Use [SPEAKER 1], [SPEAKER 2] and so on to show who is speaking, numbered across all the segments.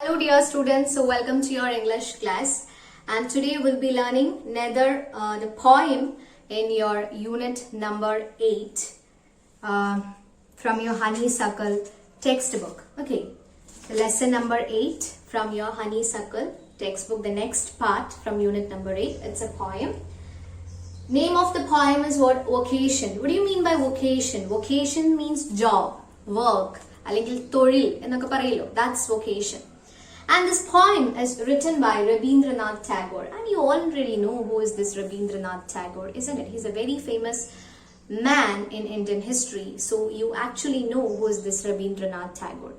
[SPEAKER 1] Hello dear students, so welcome to your English class, and today we'll be learning another the poem in your unit number 8 from your honeysuckle textbook. Okay, so lesson number 8 from your honeysuckle textbook, the next part from unit number 8. It's a poem. Name of the poem is what? Vocation. What do you mean by vocation? Vocation means job, work, that's vocation. And this poem is written by Rabindranath Tagore. And you already know who is this Rabindranath Tagore, isn't it? He's a very famous man in Indian history. So you actually know who is this Rabindranath Tagore.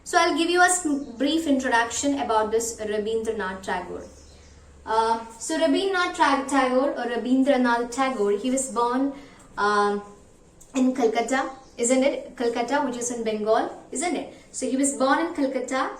[SPEAKER 1] So I'll give you a brief introduction about this Rabindranath Tagore. So Rabindranath Tagore, he was born in Calcutta, isn't it? Calcutta, which is in Bengal, isn't it? So he was born in Calcutta,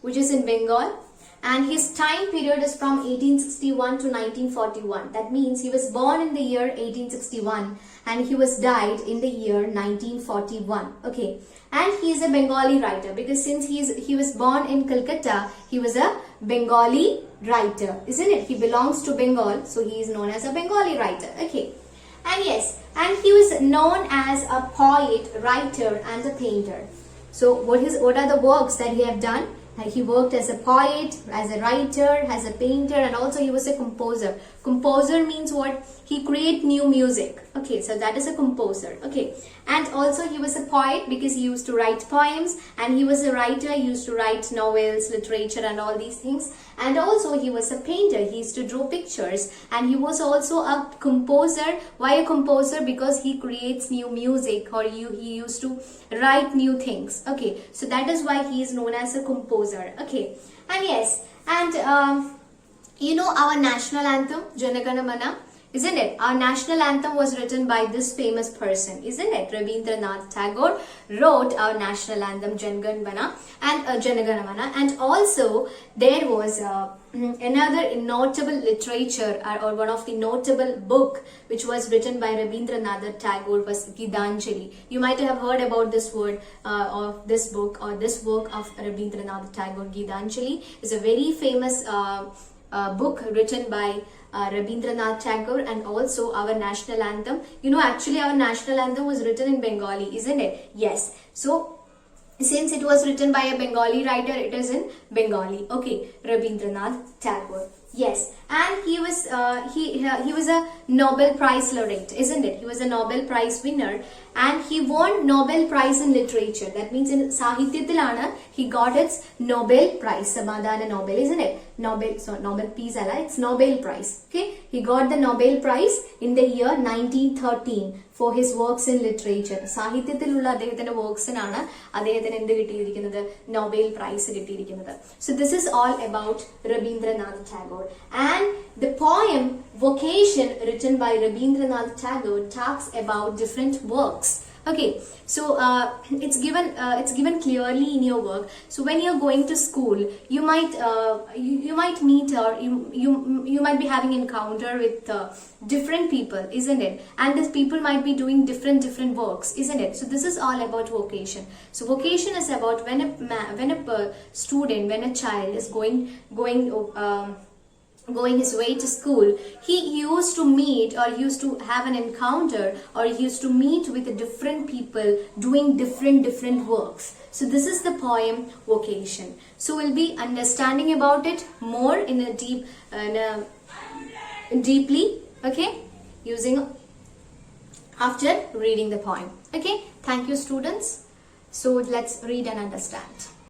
[SPEAKER 1] which is in Bengal, and his time period is from 1861 to 1941. That means he was born in the year 1861 and he was died in the year 1941. Okay, and he is a Bengali writer because since he was born in Calcutta, he was a Bengali writer, isn't it? He belongs to Bengal, so he is known as a Bengali writer. Okay, and yes, and he was known as a poet, writer, and a painter. So what are the works that he have done? He worked as a poet, as a writer, as a painter, and also he was a composer. Composer means what? He create new music. Okay, so that is a composer. Okay, and also he was a poet because he used to write poems, and he was a writer. He used to write novels, literature, and all these things. And also he was a painter. He used to draw pictures, and he was also a composer. Why a composer? Because he creates new music, or he used to write new things. Okay, so that is why he is known as a composer. Okay, and yes, and you know our national anthem, Jana Gana Mana, isn't it? Our national anthem was written by this famous person, isn't it? Rabindranath Tagore wrote our national anthem, Jana Gana Mana, and also there was another notable literature or one of the notable book which was written by Rabindranath Tagore was Gitanjali. You might have heard about this word of this book or this work of Rabindranath Tagore. Gitanjali is a very famous book written by Rabindranath Tagore, and also our national anthem. You know, actually our national anthem was written in Bengali, isn't it? Yes. So since it was written by a Bengali writer, it is in Bengali. Okay, Rabindranath Tagore. Yes, and he was a Nobel Prize laureate, isn't it? He was a Nobel Prize winner, and he won Nobel Prize in literature. That means in Sahityathilana he got its Nobel Prize, Samadhana Nobel, isn't it? Nobel Peace alla, it's Nobel Prize. Okay, he got the Nobel Prize in the year 1913 for his works in literature. സാഹിത്യത്തിലുള്ള അദ്ദേഹത്തിന്റെ വർക്ക്സിനാണ് അദ്ദേഹത്തിന് എന്ത് കിട്ടിയിരിക്കുന്നത്? Nobel Prize കിട്ടിയിരിക്കുന്നത്. So this is all about Rabindranath Tagore. And the poem Vocation, written by Rabindranath Tagore, talks about different works. Okay, so it's given clearly in your work. So when you're going to school, you might meet or you might be having encounter with different people, isn't it? And these people might be doing different works, isn't it? So this is all about vocation. So vocation is about when a student, when a child is going his way to school, he used to meet or used to have an encounter or he used to meet with different people doing different works. So this is the poem Vocation. So we'll be understanding about it more in a deeply, okay, using after reading the poem. Okay, thank you students. So let's read and understand.